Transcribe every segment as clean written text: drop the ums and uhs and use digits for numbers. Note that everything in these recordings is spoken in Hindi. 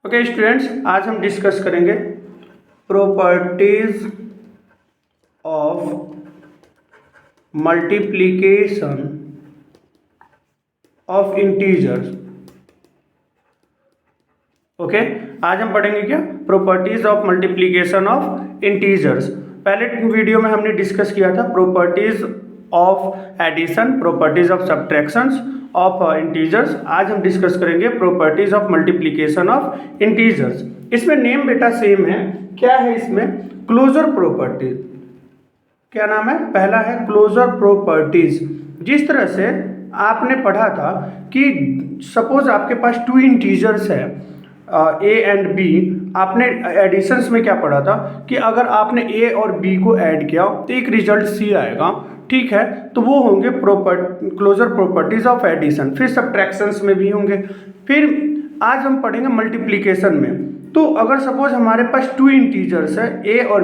ओके स्टूडेंट्स, आज हम डिस्कस करेंगे properties of multiplication of integers. Okay, आज हम पढ़ेंगे क्या? Properties of multiplication of integers. पहले वीडियो में हमने डिस्कस किया था properties of addition, properties of subtractions of integers. आज हम डिस्कस करेंगे properties of multiplication of integers. इसमें नेम बेटा सेम है। क्या है इसमें? Closure properties. क्या नाम है? पहला है क्लोजर प्रॉपर्टीज। जिस तरह से आपने पढ़ा था कि सपोज आपके पास टू इंटीजर्स है ए एंड बी। आपने एडिशंस में क्या पढ़ा था कि अगर आपने ए और बी को ऐड किया तो एक रिजल्ट सी आएगा, ठीक है? तो वो होंगे क्लोजर प्रॉपर्टीज ऑफ एडिशन। फिर सब्ट्रैक्शंस में भी होंगे। फिर आज हम पढ़ेंगे मल्टीप्लिकेशन में। तो अगर सपोज हमारे पास टू इंटीजर्स है ए और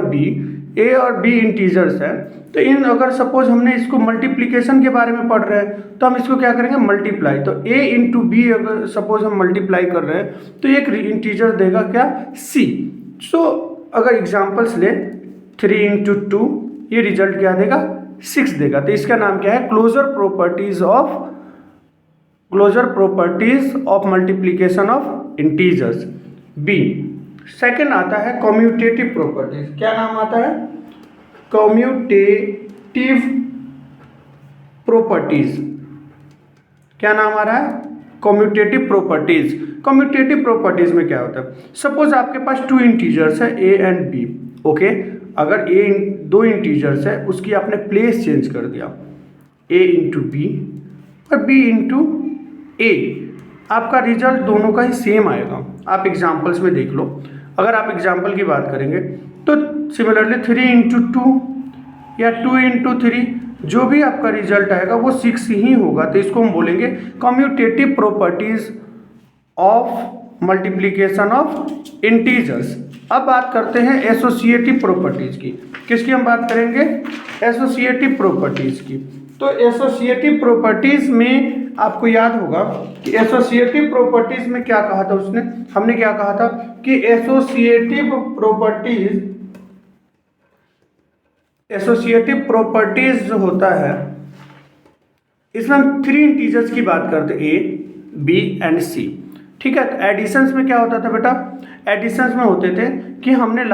बी इंटीजर्स है, तो इन अगर सपोज हमने इसको मल्टीप्लिकेशन के बारे में पढ़ रहे हैं तो हम इसको क्या करेंगे? मल्टीप्लाई। तो ए इंटू बी अगर सपोज हम मल्टीप्लाई कर रहे हैं तो एक इंटीजर देगा क्या? सी। सो अगर एग्जांपल्स ले 3 इंटू 2, ये रिजल्ट क्या देगा? 6 देगा। तो इसका नाम क्या है? Closure properties of multiplication of integers. B second आता है कम्यूटेटिव प्रॉपर्टीज। क्या नाम आता है? Commutative properties. क्या नाम आ रहा है? Commutative properties. कम्यूटेटिव प्रॉपर्टीज में क्या होता है? सपोज आपके पास टू इंटीजर्स है ए एंड बी। ओके, अगर ए दो इंटीजर्स है उसकी आपने प्लेस चेंज कर दिया, ए इंटू बी और बी इंटू ए, आपका रिजल्ट दोनों का ही सेम आएगा। आप एग्जाम्पल्स में देख लो। अगर आप एग्जाम्पल की बात करेंगे तो सिमिलरली 3 इंटू 2 या 2 इंटू 3, जो भी आपका रिजल्ट आएगा वो 6 ही होगा। तो इसको हम बोलेंगे commutative properties of multiplication of integers. अब बात करते हैं एसोसिएटिव प्रॉपर्टीज की। किसकी हम बात करेंगे? एसोसिएटिव प्रॉपर्टीज की। तो एसोसिएटिव प्रॉपर्टीज में आपको याद होगा कि एसोसिएटिव प्रॉपर्टीज में क्या कहा था हमने क्या कहा था कि एसोसिएटिव प्रॉपर्टीज जो होता है, इसमें हम 3 इंटीजर्स की बात करते हैं, ए बी एंड सी, ठीक है? तो एडिशंस में क्या होता था बेटा? एडिशंस में होते थे कि हमने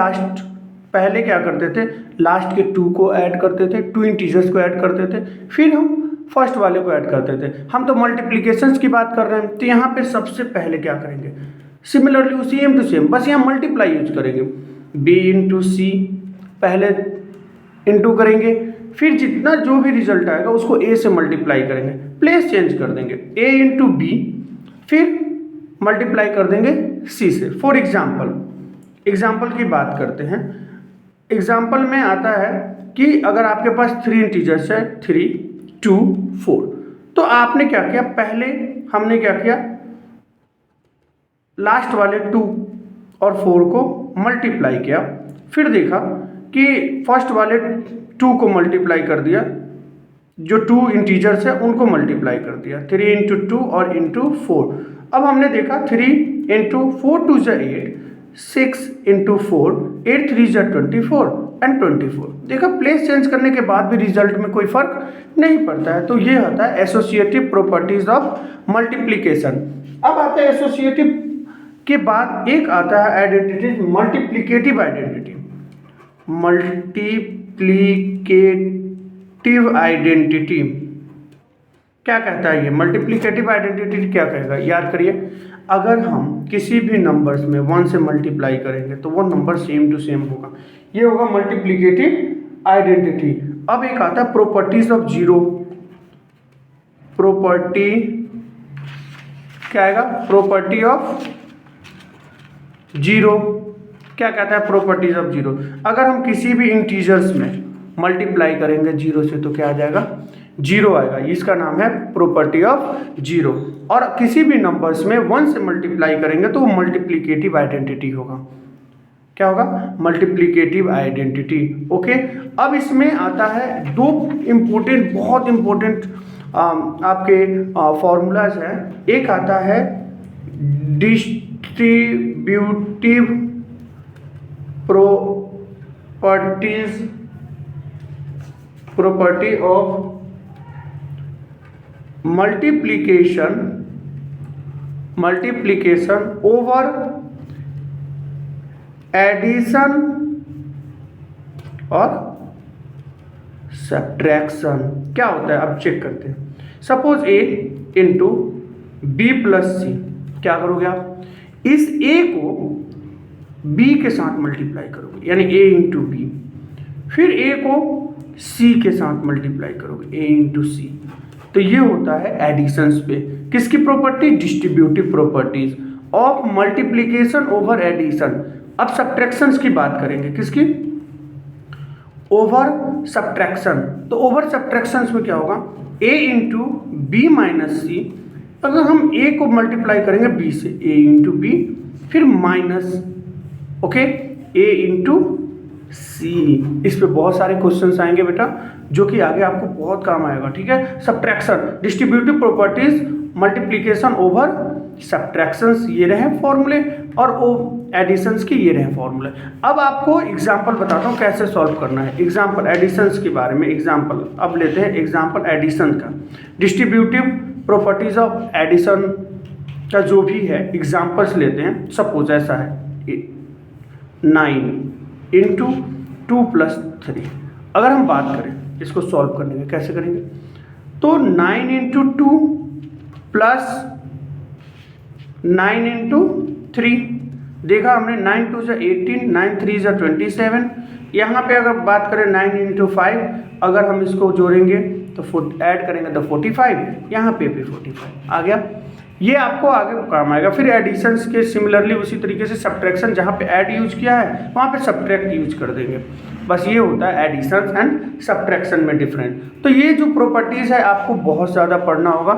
पहले क्या करते थे? लास्ट के 2 को ऐड करते थे, 2 इंटीजर्स को ऐड करते थे, फिर हम फर्स्ट वाले को ऐड करते थे। हम तो मल्टीप्लिकेशंस की बात कर रहे हैं, तो यहाँ पे सबसे पहले क्या करेंगे? सिमिलरली सेम टू सेम, बस यहाँ मल्टीप्लाई यूज करेंगे। बी इंटू सी पहले इंटू करेंगे, फिर जितना जो भी रिजल्ट आएगा उसको ए से मल्टीप्लाई करेंगे, प्लेस चेंज कर देंगे, ए इंटू बी, फिर मल्टीप्लाई कर देंगे सी से। फॉर एग्जाम्पल की बात करते हैं। एग्जाम्पल में आता है कि अगर आपके पास 3 इंटीजर्स है, 3 2 4, तो आपने क्या किया? पहले हमने क्या किया? लास्ट वाले 2 और 4 को मल्टीप्लाई किया, फिर देखा कि फर्स्ट वाले 2 को मल्टीप्लाई कर दिया, जो 2 इंटीजर्स है उनको मल्टीप्लाई कर दिया, 3 इंटू 2 और इंटू 4। अब हमने देखा 3 इंटू 4 2 = 8, 6 इंटू 4 8 3 = 24 एंड 24। देखा, प्लेस चेंज करने के बाद भी रिजल्ट में कोई फर्क नहीं पड़ता है। तो ये होता है एसोसिएटिव प्रॉपर्टीज ऑफ मल्टीप्लिकेशन। अब आता है एसोसिएटिव के बाद एक आता है identity, multiplicative identity. Multiplicative identity क्या कहता है? ये मल्टीप्लिकेटिव आइडेंटिटी क्या कहेगा? याद करिए, अगर हम किसी भी नंबर्स में 1 से मल्टीप्लाई करेंगे तो वो नंबर सेम टू सेम होगा। ये होगा मल्टीप्लिकेटिव आइडेंटिटी। अब एक आता है प्रॉपर्टीज ऑफ जीरो। प्रॉपर्टी क्या आएगा? Property of zero. क्या कहता है? Properties of zero. अगर हम किसी भी इंटीजर्स में मल्टीप्लाई करेंगे 0 से तो क्या आ जाएगा? 0 आएगा। इसका नाम है प्रॉपर्टी ऑफ जीरो। और किसी भी नंबर्स में 1 से मल्टीप्लाई करेंगे तो वो मल्टीप्लिकेटिव आइडेंटिटी होगा। क्या होगा? Multiplicative identity. ओके, अब इसमें आता है बहुत इंपॉर्टेंट आपके फॉर्मूलाज हैं। एक आता है distributive property of multiplication over addition और सब्ट्रैक्शन क्या होता है, अब चेक करते हैं। Suppose a into B plus C, क्या करोगे आप, इस a को b के साथ मल्टीप्लाई करोगे यानी a इंटू बी, फिर a को c के साथ मल्टीप्लाई करोगे a इंटू सी। तो ये होता है एडिशंस पे किसकी property, distributive properties of multiplication over addition. अब सब्ट्रैक्शंस की बात करेंगे, किसकी, ओवर सब्ट्रैक्शन। तो ओवर सब्ट्रैक्शंस में क्या होगा, a into B minus C, अगर हम a को मल्टीप्लाई करेंगे b से, a इंटू बी फिर minus okay a into C. इस पे बहुत सारे क्वेश्चंस आएंगे बेटा जो कि आगे आपको बहुत काम आएगा, ठीक है। Subtraction, distributive properties, multiplication over subtractions, ये रहे फॉर्मूले, और एडिशंस की ये रहे फॉर्मूले। अब आपको एग्जांपल बताता हूँ कैसे सॉल्व करना है। एग्जांपल एडिशंस के बारे में, एग्जांपल अब लेते हैं एग्जांपल एडिशन का। डिस्ट्रीब्यूटिव प्रॉपर्टीज ऑफ एडिशन का जो भी है एग्जांपल्स लेते हैं। सपोज ऐसा है 9 इंटू 2 प्लस 3, अगर हम बात करें इसको सॉल्व करने में कैसे करेंगे, तो 9 इंटू 2 प्लस 9 इंटू 3, देखा हमने 9 2 से 18, 9 3 से 27। यहाँ पे अगर बात करें 9 इंटू 5, अगर हम इसको जोड़ेंगे तो ऐड करेंगे तो 45, यहाँ पे भी 45 आ गया। ये आपको आगे काम आएगा। फिर एडिशंस के सिमिलरली उसी तरीके से सब्ट्रैक्शन, जहाँ पे ऐड यूज किया है वहाँ पे सब्ट्रैक्ट यूज कर देंगे। बस ये होता है एडिशन एंड सब्ट्रैक्शन में डिफरेंट। तो ये जो प्रॉपर्टीज़ है आपको बहुत ज़्यादा पढ़ना होगा,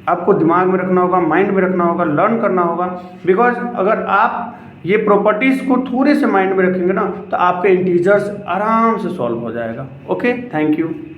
आपको दिमाग में रखना होगा, माइंड में रखना होगा, लर्न करना होगा। बिकॉज अगर आप ये प्रॉपर्टीज़ को थोड़े से माइंड में रखेंगे ना तो आपके इंटीजर्स आराम से सॉल्व हो जाएगा। Okay, thank you.